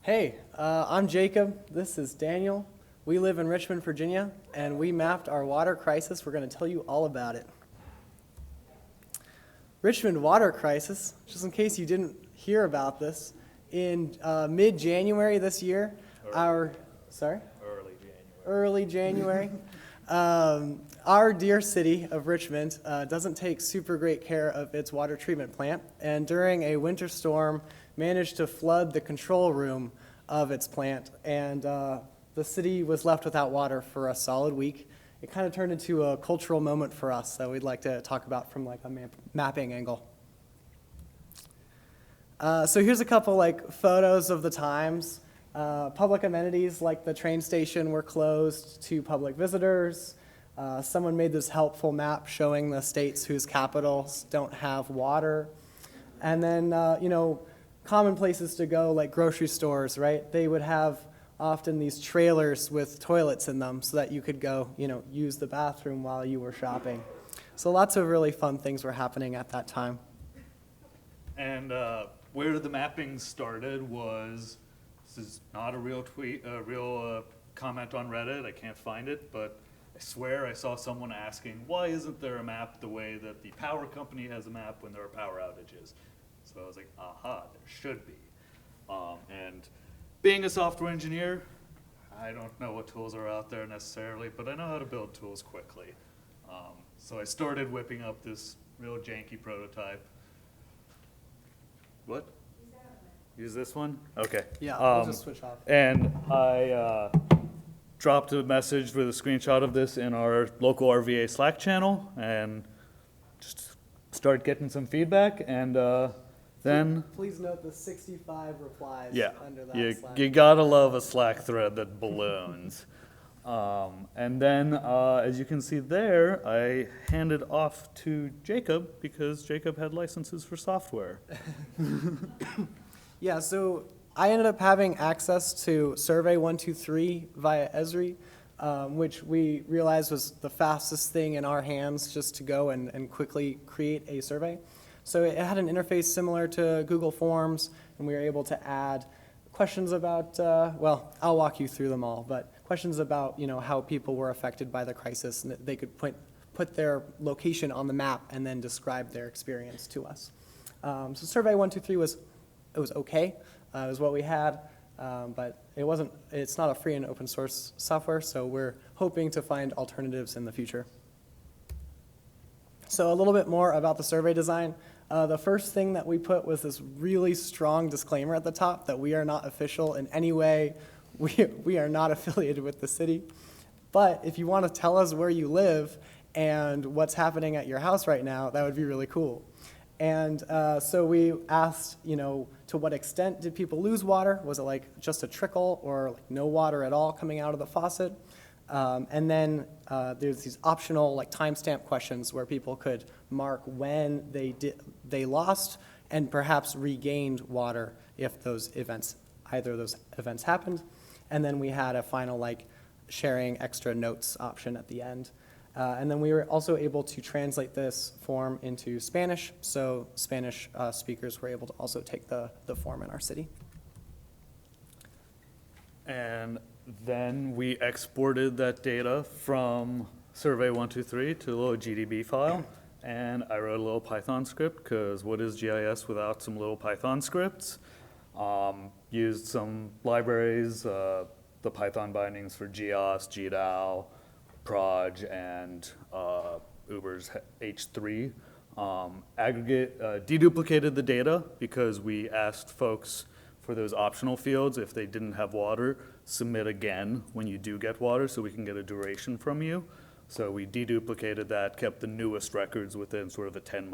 Hey, I'm Jacob. This is Daniel. We live in Richmond, Virginia, and we mapped our water crisis. We're going to tell you all about it. Richmond water crisis, just in case you didn't hear about this, in mid-January this year, early January, our dear city of Richmond doesn't take super great care of its water treatment plant, and during a winter storm, managed to flood the control room of its plant, and the city was left without water for a solid week. It kind of turned into a cultural moment for us that we'd like to talk about from like a mapping angle. So here's a couple like photos of the times. Public amenities like the train station were closed to public visitors. Someone made this helpful map showing the states whose capitals don't have water. And then, common places to go like grocery stores, right? They would have often these trailers with toilets in them so that you could go, use the bathroom while you were shopping. So lots of really fun things were happening at that time. And where the mapping started was, this is not a real tweet, a real comment on Reddit, I can't find it, but I swear I saw someone asking, why isn't there a map the way that the power company has a map when there are power outages? So I was like, aha, there should be. And being a software engineer, I don't know what tools are out there necessarily, but I know how to build tools quickly. So I started whipping up this real janky prototype. What? Use this one? Okay. Yeah, we'll just switch off. And I dropped a message with a screenshot of this in our local RVA Slack channel and just started getting some feedback, and then Please note the 65 replies yeah, under that Slack. you gotta love a Slack thread that balloons. And then, as you can see there, I handed off to Jacob because Jacob had licenses for software. Yeah, so I ended up having access to Survey 123 via Esri, which we realized was the fastest thing in our hands just to go and quickly create a survey. So it had an interface similar to Google Forms, and we were able to add questions about, well, I'll walk you through them all, but questions about, how people were affected by the crisis, and that they could put their location on the map and then describe their experience to us. So Survey 123 was okay. It was what we had, but it's not a free and open source software, so we're hoping to find alternatives in the future. So a little bit more about the survey design. The first thing that we put was this really strong disclaimer at the top that we are not official in any way. We are not affiliated with the city. But if you want to tell us where you live and what's happening at your house right now, that would be really cool. And so we asked, to what extent did people lose water? Was it like just a trickle or like no water at all coming out of the faucet? And then there's these optional like timestamp questions where people could mark when they lost and perhaps regained water if either of those events happened. And then we had a final like sharing extra notes option at the end. And then we were also able to translate this form into Spanish, so Spanish speakers were able to also take the form in our city. And then we exported that data from Survey 123 to a little GDB file, and I wrote a little Python script, because what is GIS without some little Python scripts? Used some libraries, the Python bindings for GEOS, GDAL, Proj, and Uber's H3. Deduplicated the data because we asked folks for those optional fields, if they didn't have water, submit again when you do get water so we can get a duration from you. So we deduplicated that, kept the newest records within sort of a 10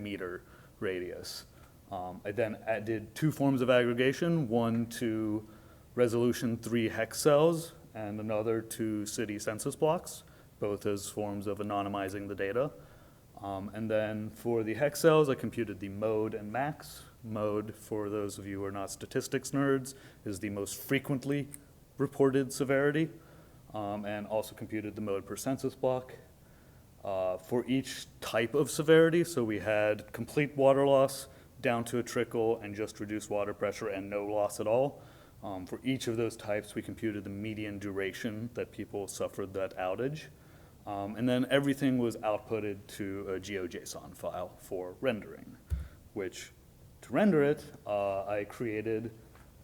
meter radius. I then did two forms of aggregation, one to resolution 3 hex cells and another to city census blocks, both as forms of anonymizing the data. And then for the hex cells, I computed the mode and max. Mode, for those of you who are not statistics nerds, is the most frequently reported severity, and also computed the mode per census block. For each type of severity, so we had complete water loss, down to a trickle, and just reduced water pressure and no loss at all. For each of those types, we computed the median duration that people suffered that outage. And then everything was outputted to a GeoJSON file for rendering, which to render it, I created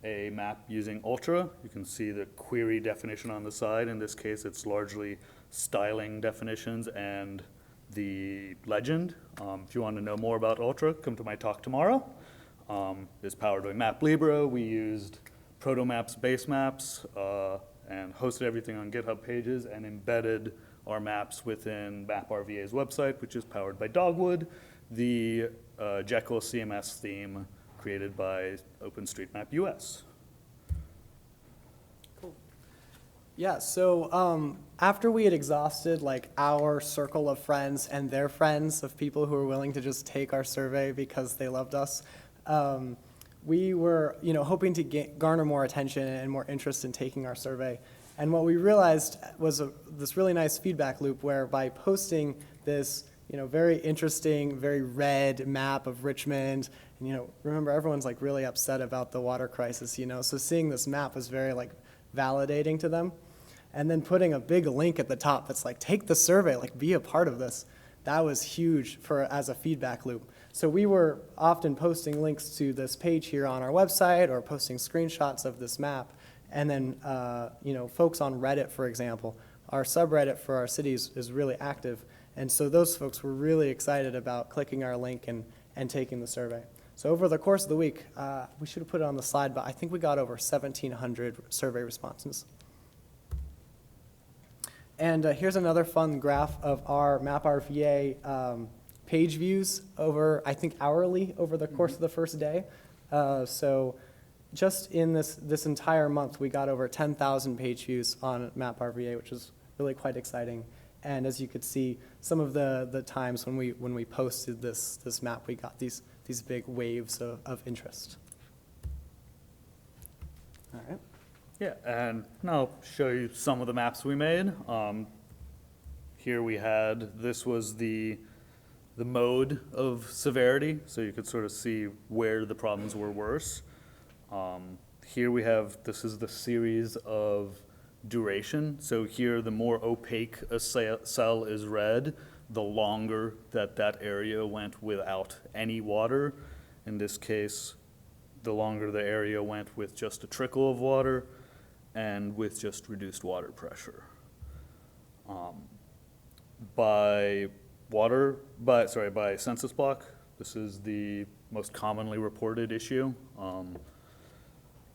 a map using Ultra. You can see the query definition on the side. In this case, it's largely styling definitions and the legend. If you want to know more about Ultra, come to my talk tomorrow. It's powered by MapLibra. We used Protomaps base maps and hosted everything on GitHub pages and embedded our maps within MapRVA's website, which is powered by Dogwood, the Jekyll CMS theme created by OpenStreetMap US. Cool. Yeah, so after we had exhausted like our circle of friends and their friends of people who were willing to just take our survey because they loved us, we were hoping to garner more attention and more interest in taking our survey. And what we realized was this really nice feedback loop where by posting this very interesting, very red map of Richmond, and remember everyone's like really upset about the water crisis, so seeing this map was very like validating to them. And then putting a big link at the top that's like, take the survey, like be a part of this. That was huge as a feedback loop. So we were often posting links to this page here on our website or posting screenshots of this map. And then, folks on Reddit, for example, our subreddit for our cities is really active. And so those folks were really excited about clicking our link and taking the survey. So over the course of the week, we should have put it on the slide, but I think we got over 1,700 survey responses. And here's another fun graph of our MapRVA page views over, I think, hourly over the course of the first day. So just in this entire month, we got over 10,000 page views on MapRVA, which is really quite exciting. And as you could see, some of the times when we posted this map, we got these big waves of interest. All right. Yeah, and now I'll show you some of the maps we made. Here we had, this was the mode of severity, so you could sort of see where the problems were worse. Here we have, this is the series of duration. So here, the more opaque a cell is red, the longer that area went without any water. In this case, the longer the area went with just a trickle of water and with just reduced water pressure. By census block, this is the most commonly reported issue.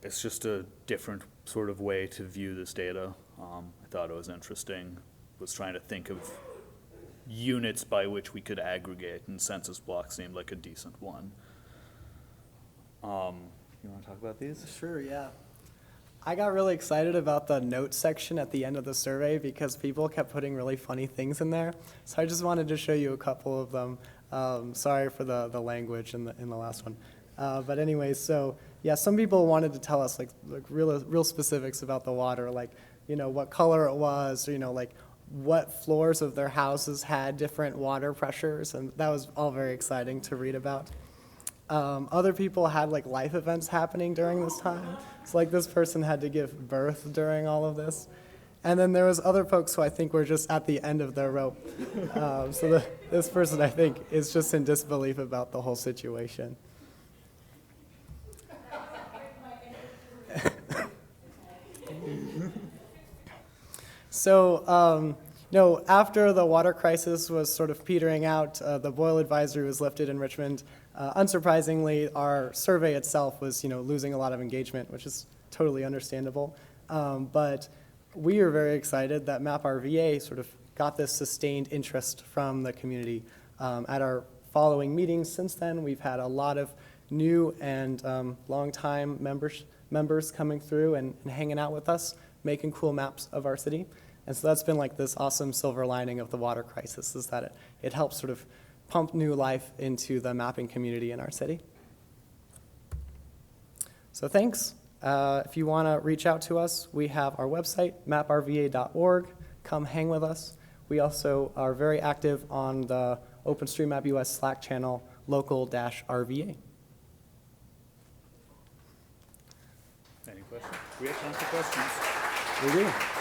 It's just a different sort of way to view this data. I thought it was interesting. Was trying to think of units by which we could aggregate, and census block seemed like a decent one. You want to talk about these? Sure, yeah. I got really excited about the notes section at the end of the survey because people kept putting really funny things in there. So I just wanted to show you a couple of them. Sorry for the language in the last one. But anyway, so yeah, some people wanted to tell us like real specifics about the water, like what color it was, or like what floors of their houses had different water pressures, and that was all very exciting to read about. Other people had like life events happening during this time. So like this person had to give birth during all of this. And then there was other folks who I think were just at the end of their rope. So this person I think is just in disbelief about the whole situation. So, after the water crisis was sort of petering out, the boil advisory was lifted in Richmond. Unsurprisingly, our survey itself was, losing a lot of engagement, which is totally understandable. But we are very excited that MapRVA sort of got this sustained interest from the community. At our following meetings since then, we've had a lot of new and longtime members coming through and hanging out with us, making cool maps of our city. And so that's been like this awesome silver lining of the water crisis, is that it helps sort of pump new life into the mapping community in our city. So thanks. If you want to reach out to us, we have our website, maprva.org. Come hang with us. We also are very active on the OpenStreetMap US Slack channel, local-RVA. Any We have time for questions. We do.